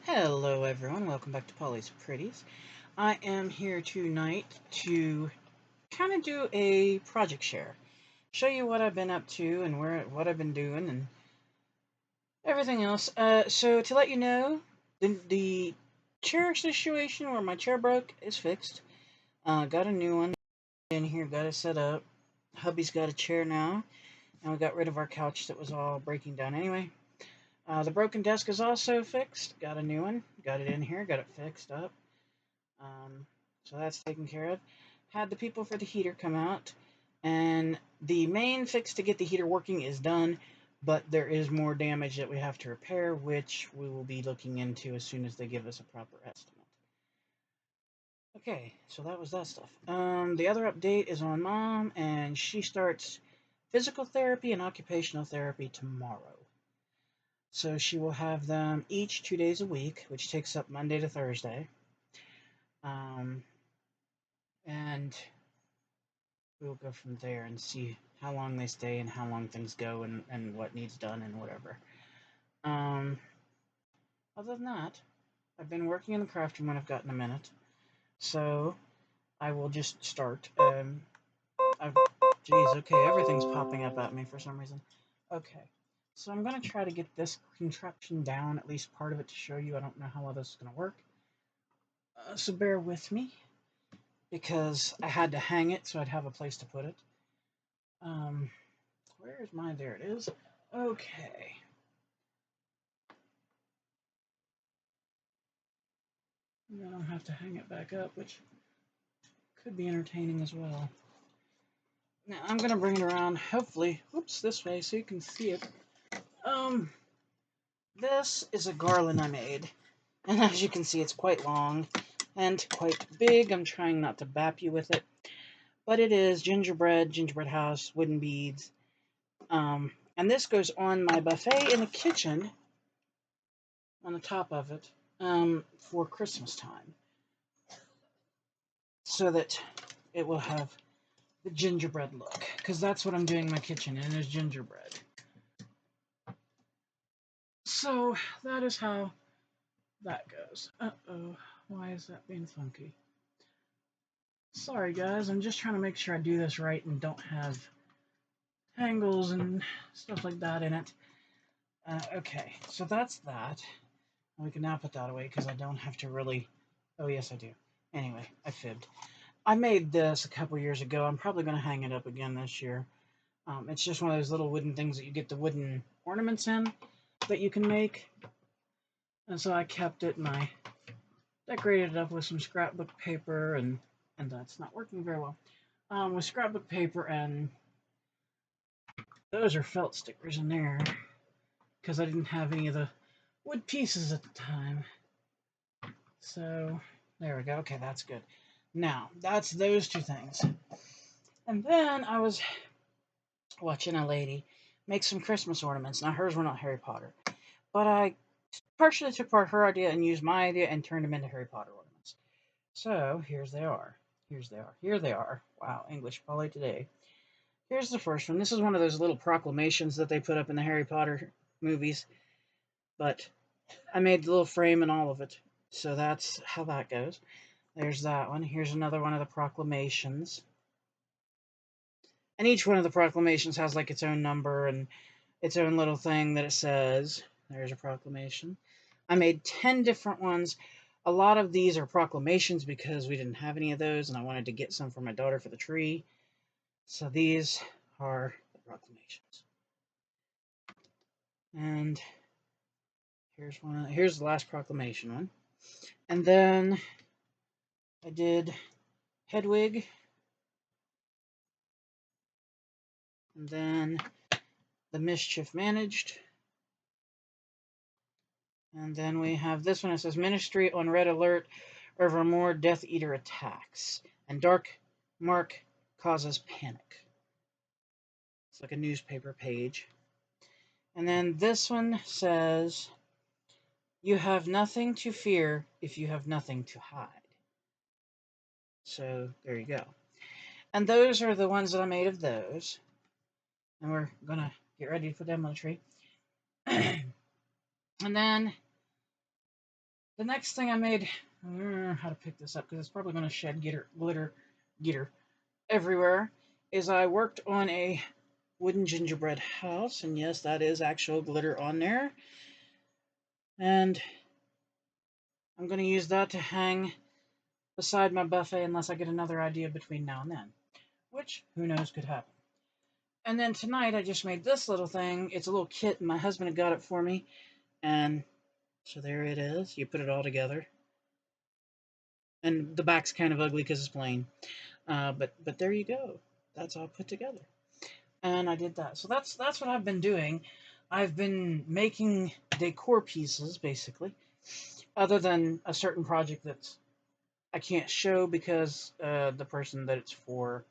Hello everyone, welcome back to Polly's Pretties. I am here tonight to kind of do a project share. Show you what I've been up to and what I've been doing and everything else. So to let you know, the chair situation where my chair broke is fixed. Got a new one in here, got it set up. Hubby's got a chair now, and we got rid of our couch that was all breaking down anyway. The broken desk is also fixed. Got a new one. Got it in here. Got it fixed up. Um, so that's taken care of. Had the people for the heater come out, and the main fix to get the heater working is done, but there is more damage that we have to repair, which we will be looking into as soon as they give us a proper estimate. Okay, so that was that stuff. The other update is on Mom, and she starts physical therapy and occupational therapy tomorrow. So she will have them each 2 days a week, which takes up Monday to Thursday. Um, and we'll go from there and see how long they stay and how long things go and what needs done and whatever. Um, Other than that, I've been working in the craft room when I've gotten a minute. So I will just start. Geez, okay, everything's popping up at me for some reason. Okay, so I'm going to try to get this contraption down, at least part of it, to show you. I don't know how well this is going to work. So bear with me, because I had to hang it so I'd have a place to put it. Where is mine? There it is. Okay. And then I'll have to hang it back up, which could be entertaining as well. Now I'm gonna bring it around, hopefully, whoops, this way so you can see it. This is a garland I made, and as you can see, it's quite long and quite big. I'm trying not to bap you with it, but it is gingerbread house, wooden beads, and this goes on my buffet in the kitchen, on the top of it, for Christmas time, so that it will have the gingerbread look, because that's what I'm doing in my kitchen, and is gingerbread. So that is how that goes. Uh-oh, why is that being funky? Sorry guys, I'm just trying to make sure I do this right and don't have tangles and stuff like that in it. Okay, so that's that. We can now put that away because I don't have to really... Oh yes, I do. Anyway, I fibbed. I made this a couple years ago. I'm probably going to hang it up again this year. It's just one of those little wooden things that you get the wooden ornaments in that you can make. And so I kept it and I decorated it up with some scrapbook paper, and that's not working very well. With scrapbook paper, and those are felt stickers in there because I didn't have any of the wood pieces at the time. So there we go. Okay, that's good. Now, that's those two things. And then I was watching a lady make some Christmas ornaments. Now, hers were not Harry Potter, but I partially took part her idea and used my idea and turned them into Harry Potter ornaments. So here's they are. Here they are. Wow, English Polly today. Here's the first one. This is one of those little proclamations that they put up in the Harry Potter movies, but I made the little frame and all of it. So that's how that goes. There's that one. Here's another one of the proclamations. And each one of the proclamations has like its own number and its own little thing that it says. There's a proclamation. I made 10 different ones. A lot of these are proclamations because we didn't have any of those, and I wanted to get some for my daughter for the tree. So these are the proclamations. And here's one. Here's the last proclamation one. And then I did Hedwig. And then the mischief managed. And then we have this one. It says Ministry on red alert over more Death Eater attacks. And Dark Mark causes panic. It's like a newspaper page. And then this one says, you have nothing to fear if you have nothing to hide. So there you go. And those are the ones that I made of those. And we're going to get ready to put them on the tree. And then The next thing I made, I don't know how to pick this up because it's probably going to shed glitter everywhere, is I worked on a wooden gingerbread house, and yes, that is actual glitter on there. And I'm going to use that to hang beside my buffet unless I get another idea between now and then, which, who knows, could happen. And then tonight I just made this little thing. It's a little kit, and my husband had got it for me, and so there it is. You put it all together. And the back's kind of ugly because it's plain. But there you go. That's all put together. And I did that. So that's what I've been doing. I've been making decor pieces, basically, other than a certain project that I can't show because the person that it's for,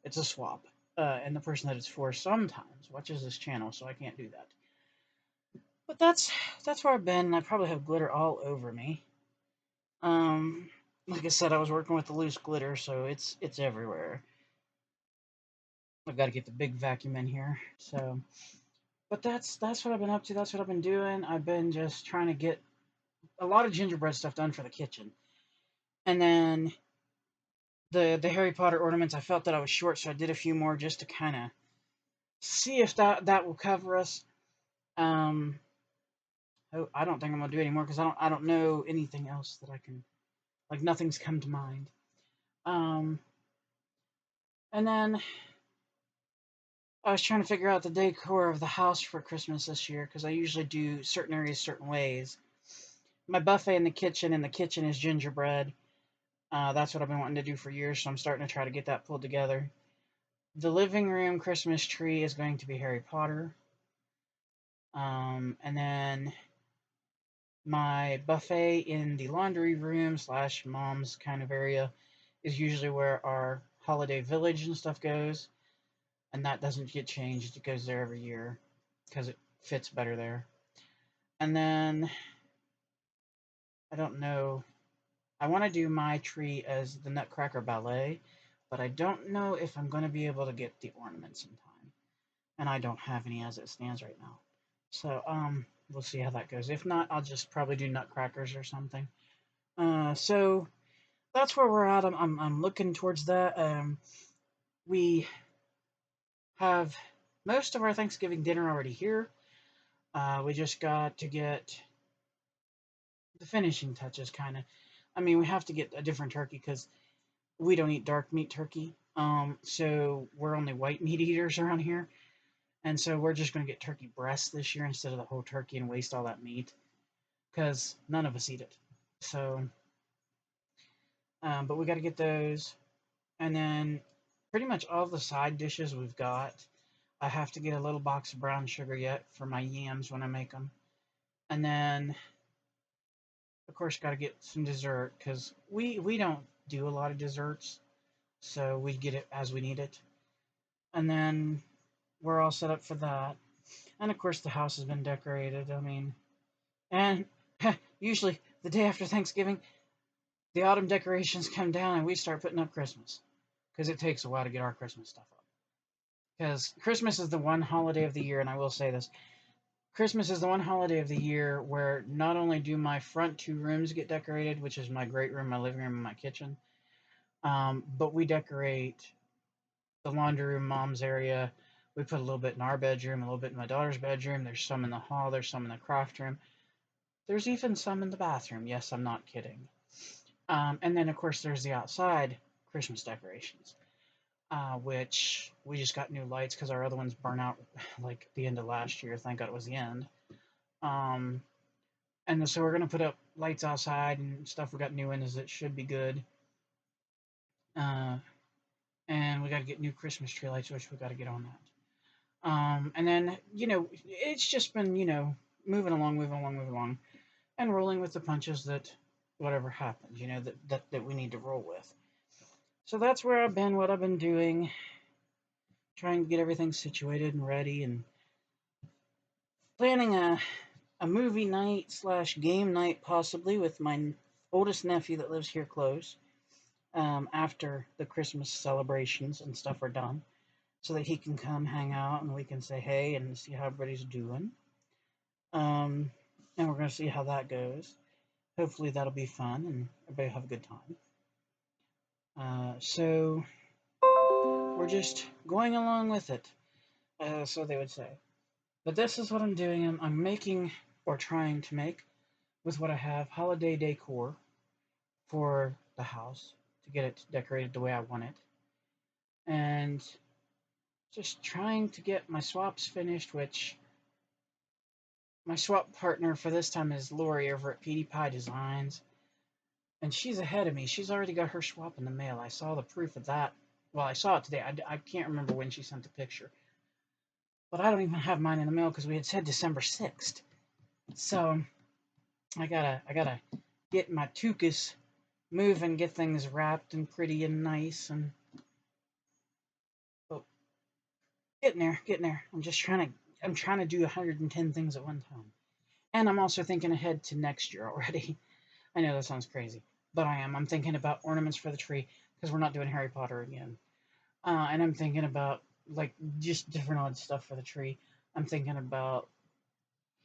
it's a swap. And the person that it's for sometimes watches this channel, so I can't do that. But that's where I've been. I probably have glitter all over me. Um, like I said, I was working with the loose glitter, so it's everywhere. I've got to get the big vacuum in here. So, but that's what I've been up to. That's what I've been doing. I've been just trying to get a lot of gingerbread stuff done for the kitchen, and then the Harry Potter ornaments. I felt that I was short, so I did a few more just to kind of see if that will cover us. Um, I don't think I'm gonna do any more because I don't know anything else that I can, like, nothing's come to mind. Um, and then I was trying to figure out the decor of the house for Christmas this year because I usually do certain areas certain ways. My buffet in the kitchen, and the kitchen is gingerbread. That's what I've been wanting to do for years, so I'm starting to try to get that pulled together. The living room Christmas tree is going to be Harry Potter. And then my buffet in the laundry room slash mom's kind of area is usually where our holiday village and stuff goes. And that doesn't get changed. It goes there every year because it fits better there. And then I don't know. I want to do my tree as the Nutcracker Ballet, but I don't know if I'm going to be able to get the ornaments in time. And I don't have any as it stands right now. So, we'll see how that goes. If not, I'll just probably do nutcrackers or something. So that's where we're at. I'm looking towards that. We have most of our Thanksgiving dinner already here. We just got to get the finishing touches, kind of. I mean, we have to get a different turkey because we don't eat dark meat turkey. So we're only white meat eaters around here. And so we're just going to get turkey breasts this year instead of the whole turkey and waste all that meat because none of us eat it. So, but we got to get those. And then pretty much all the side dishes we've got. I have to get a little box of brown sugar yet for my yams when I make them. And then, of course, got to get some dessert because we don't do a lot of desserts. So we get it as we need it. And then we're all set up for that. And of course, the house has been decorated. I mean, and usually the day after Thanksgiving, the autumn decorations come down and we start putting up Christmas because it takes a while to get our Christmas stuff up. Because Christmas is the one holiday of the year, and I will say this, Christmas is the one holiday of the year where not only do my front two rooms get decorated, which is my great room, my living room, and my kitchen, but we decorate the laundry room, mom's area. We put a little bit in our bedroom, a little bit in my daughter's bedroom. There's some in the hall. There's some in the craft room. There's even some in the bathroom. Yes, I'm not kidding. And then, of course, there's the outside Christmas decorations, which we just got new lights because our other ones burnt out like the end of last year. Thank God it was the end. Um, and so we're going to put up lights outside and stuff. We got new ones that should be good. And we got to get new Christmas tree lights, which we got to get on that. And then, it's just been, moving along, and rolling with the punches that whatever happens, that we need to roll with. So that's where I've been, what I've been doing, trying to get everything situated and ready, and planning a movie night slash game night possibly with my oldest nephew that lives here close, after the Christmas celebrations and stuff are done, so that he can come hang out and we can say hey and see how everybody's doing. And we're going to see how that goes. hopefully that'll be fun and everybody will have a good time. So we're just going along with it, so they would say. But this is what I'm doing. I'm making, or trying to make, with what I have, holiday decor for the house to get it decorated the way I want it. And just trying to get my swaps finished, which my swap partner for this time is Lori over at PewDiePie Designs. And she's ahead of me. She's already got her swap in the mail. I saw the proof of that. Well, I saw it today. I can't remember when she sent the picture. But I don't even have mine in the mail because we had said December 6th. So I gotta get my tukas moving, get things wrapped and pretty and nice, and oh, getting there. I'm trying to do 110 things at one time. And I'm also thinking ahead to next year already. I know that sounds crazy, but I am. I'm thinking about ornaments for the tree because we're not doing Harry Potter again. And I'm thinking about like just different odd stuff for the tree. I'm thinking about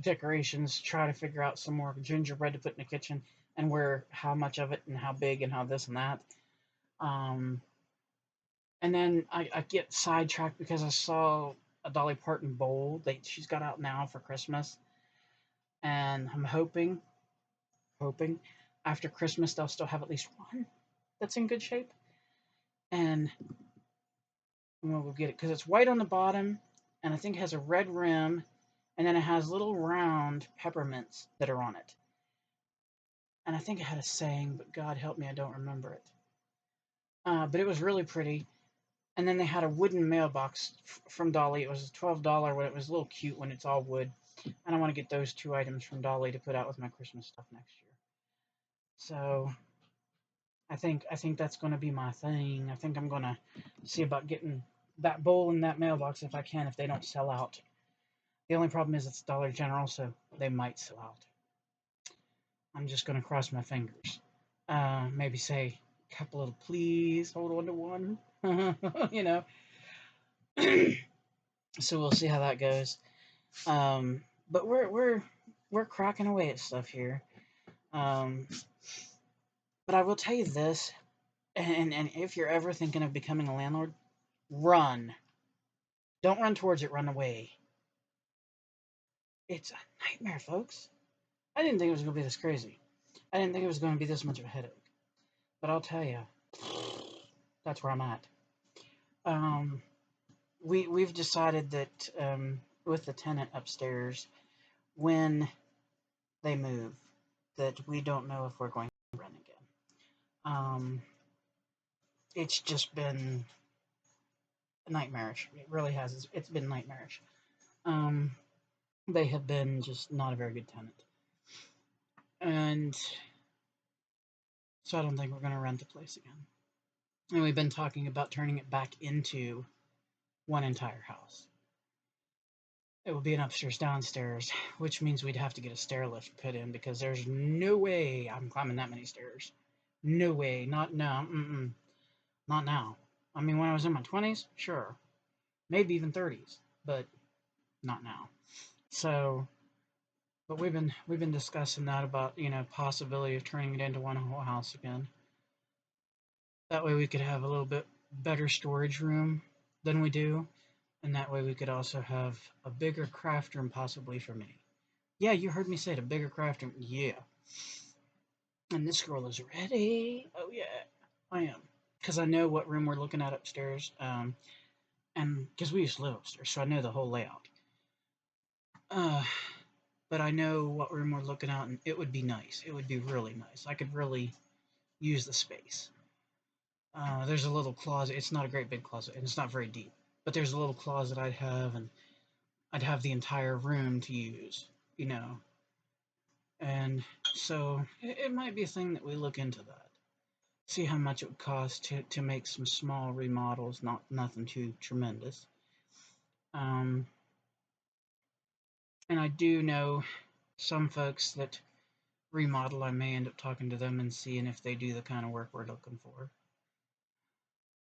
decorations, try to figure out some more gingerbread to put in the kitchen and where, how much of it and how big and how this and that. Um, and then I get sidetracked because I saw a Dolly Parton bowl that she's got out now for Christmas. And I'm hoping after Christmas they'll still have at least one that's in good shape. And we'll get it because it's white on the bottom and I think it has a red rim and then it has little round peppermints that are on it. And I think it had a saying, but God help me, I don't remember it. But it was really pretty. And then they had a wooden mailbox from Dolly. It was $12 when it was a little cute when it's all wood. And I want to get those two items from Dolly to put out with my Christmas stuff next year. So I think that's going to be my thing. I think I'm going to see about getting that bowl in that mailbox if I can, if they don't sell out. The only problem is it's Dollar General, so they might sell out. I'm just going to cross my fingers. Maybe say a couple of please hold on to one. You know. So we'll see how that goes. But we're cracking away at stuff here. But I will tell you this, and if you're ever thinking of becoming a landlord, run. Don't run towards it, run away. It's a nightmare, folks. I didn't think it was going to be this crazy. I didn't think it was going to be this much of a headache. But I'll tell you, that's where I'm at. We've decided that with the tenant upstairs, when they move, that we don't know if we're going to rent again. It's just been nightmarish. It really has. It's been nightmarish. They have been just not a very good tenant. And so I don't think we're going to rent the place again. And we've been talking about turning it back into one entire house. It would be an upstairs downstairs, which means we'd have to get a stair lift put in because there's no way I'm climbing that many stairs. No way. Not now. Not now. I mean, when I was in my 20s, sure. Maybe even 30s, but not now. So, but we've been discussing that about, possibility of turning it into one whole house again. That way we could have a little bit better storage room than we do. And that way we could also have a bigger craft room possibly for me. Yeah, you heard me say it, a bigger craft room. Yeah. And this girl is ready. Oh, yeah, I am. Because I know what room we're looking at upstairs. And because we used to live upstairs, so I know the whole layout. But I know what room we're looking at, and it would be nice. It would be really nice. I could really use the space. There's a little closet. It's not a great big closet, and it's not very deep. But there's a little closet I'd have, and I'd have the entire room to use, And so it might be a thing that we look into that. See how much it would cost to make some small remodels, nothing too tremendous. And I do know some folks that remodel. I may end up talking to them and seeing if they do the kind of work we're looking for.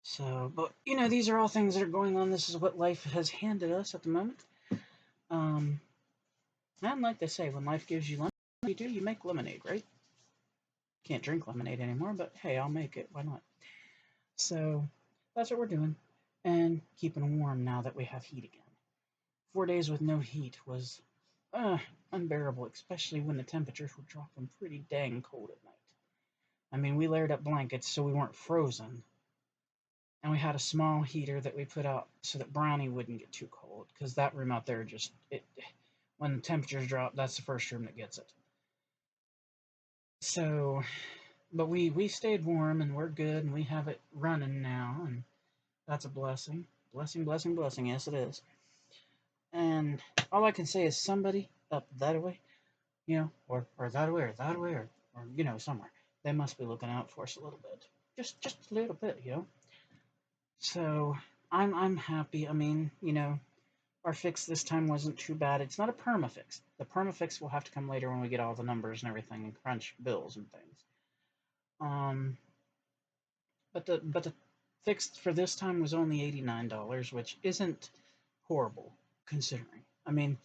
So, but these are all things that are going on. This is what life has handed us at the moment. And like they say, when life gives you lemon, you make lemonade, right? Can't drink lemonade anymore, but hey, I'll make it. Why not? So that's what we're doing, and keeping warm now that we have heat again. 4 days with no heat was uh, unbearable, especially when the temperatures were dropping pretty dang cold at night. I mean, we layered up blankets so we weren't frozen, and we had a small heater that we put out so that Brownie wouldn't get too cold, because that room out there just when the temperatures drop, that's the first room that gets it. So, but we stayed warm and we're good and we have it running now, and that's a blessing, blessing, blessing, blessing. Yes, it is. And all I can say is somebody up that way, or that way, or that way, or somewhere. They must be looking out for us a little bit, just a little bit. So I'm happy. I mean, our fix this time wasn't too bad. It's not a perma fix. The perma fix will have to come later when we get all the numbers and everything and crunch bills and things. Um, but the fix for this time was only $89, which isn't horrible considering. I mean,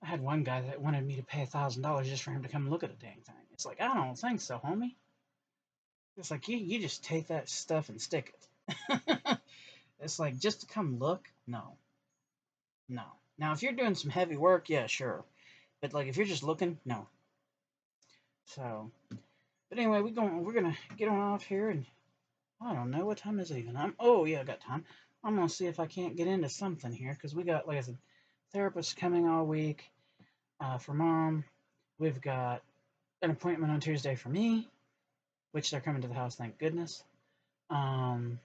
I had one guy that wanted me to pay $1,000 just for him to come look at a dang thing. It's like, I don't think so, homie. It's like you just take that stuff and stick it. It's like, just to come look? No. No. Now if you're doing some heavy work, yeah, sure. But like if you're just looking, no. So but anyway, we're gonna get on off here, and I don't know what time is it even. Oh yeah, I got time. I'm gonna see if I can't get into something here, because we got, like I said, therapists coming all week for Mom. We've got an appointment on Tuesday for me, which they're coming to the house, thank goodness. Um,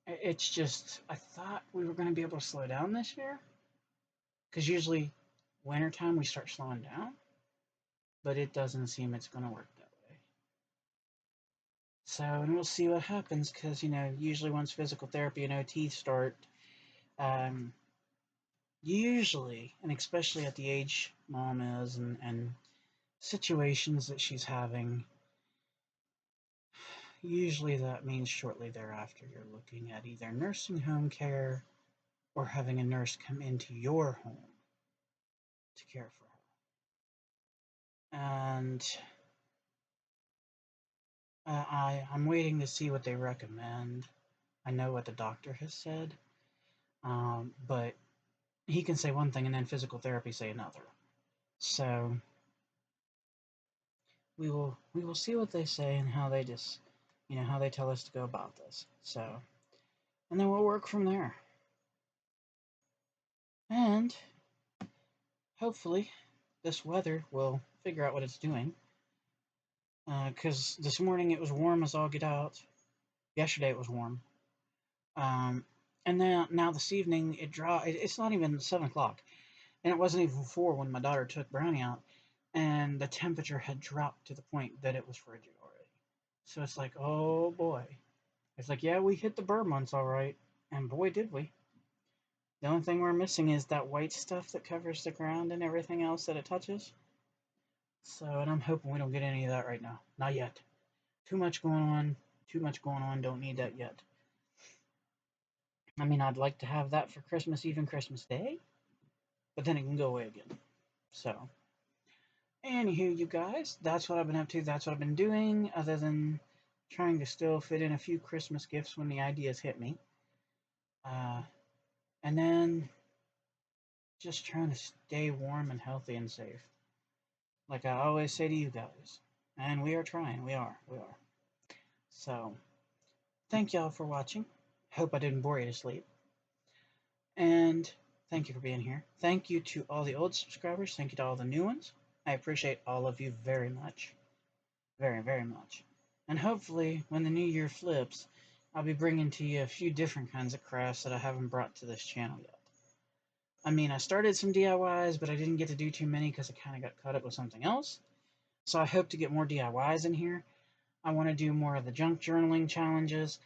it's just, I thought we were going to be able to slow down this year, because usually wintertime we start slowing down, but it doesn't seem it's going to work that way. So, and we'll see what happens, because, usually once physical therapy and OT start, um, usually, and especially at the age Mom is, and situations that she's having, usually that means shortly thereafter you're looking at either nursing home care or having a nurse come into your home to care for her. And I'm waiting to see what they recommend. I know what the doctor has said, but he can say one thing and then physical therapy say another. So we will see what they say and how they how they tell us to go about this. So, and then we'll work from there. And hopefully this weather will figure out what it's doing. Because this morning it was warm as all get out. Yesterday it was warm. And then now this evening it's not even 7 o'clock, and it wasn't even 4 when my daughter took Brownie out, and the temperature had dropped to the point that it was frigid already. So it's like, oh boy. It's like, yeah, we hit the burr months all right, and boy did we. The only thing we're missing is that white stuff that covers the ground and everything else that it touches. So, and I'm hoping we don't get any of that right now. Not yet. Too much going on. Too much going on. Don't need that yet. I mean, I'd like to have that for Christmas Eve and Christmas Day, but then it can go away again. So, anywho, you guys, that's what I've been up to. That's what I've been doing, other than trying to still fit in a few Christmas gifts when the ideas hit me. And then just trying to stay warm and healthy and safe. Like I always say to you guys. And we are trying. We are. So, thank y'all for watching. Hope I didn't bore you to sleep. And thank you for being here. Thank you to all the old subscribers. Thank you to all the new ones. I appreciate all of you very much. Very, very much. And hopefully, when the new year flips, I'll be bringing to you a few different kinds of crafts that I haven't brought to this channel yet. I mean, I started some DIYs, but I didn't get to do too many because I kind of got caught up with something else. So I hope to get more DIYs in here. I want to do more of the junk journaling challenges.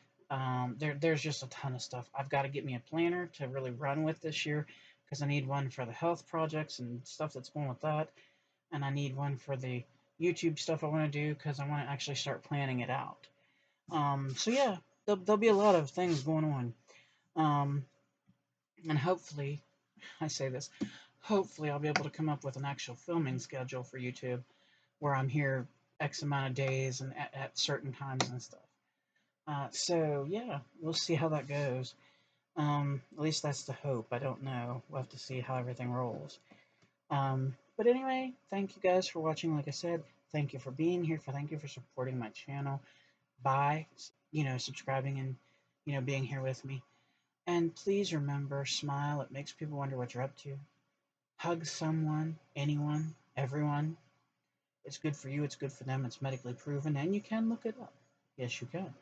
There's just a ton of stuff. I've got to get me a planner to really run with this year, because I need one for the health projects and stuff that's going with that. And I need one for the YouTube stuff I want to do, because I want to actually start planning it out. So yeah, there'll be a lot of things going on. And hopefully, I say this, hopefully I'll be able to come up with an actual filming schedule for YouTube, where I'm here X amount of days and at certain times and stuff. So yeah, we'll see how that goes. At least that's the hope. I don't know. We'll have to see how everything rolls. But anyway, thank you guys for watching. Like I said, thank you for being here. Thank you for supporting my channel by, subscribing and, being here with me. And please remember, smile. It makes people wonder what you're up to. Hug someone, anyone, everyone. It's good for you. It's good for them. It's medically proven, and you can look it up. Yes, you can.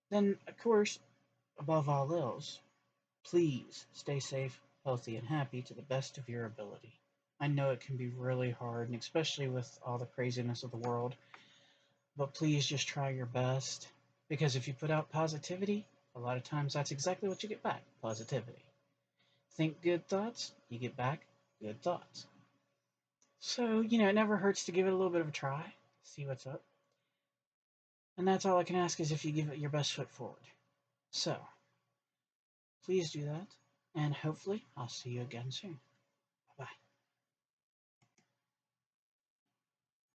Then, of course, above all else, please stay safe, healthy, and happy to the best of your ability. I know it can be really hard, and especially with all the craziness of the world, but please just try your best. Because if you put out positivity, a lot of times that's exactly what you get back, positivity. Think good thoughts, you get back good thoughts. So, it never hurts to give it a little bit of a try, see what's up. And that's all I can ask is if you give it your best foot forward. So, please do that, and hopefully I'll see you again soon.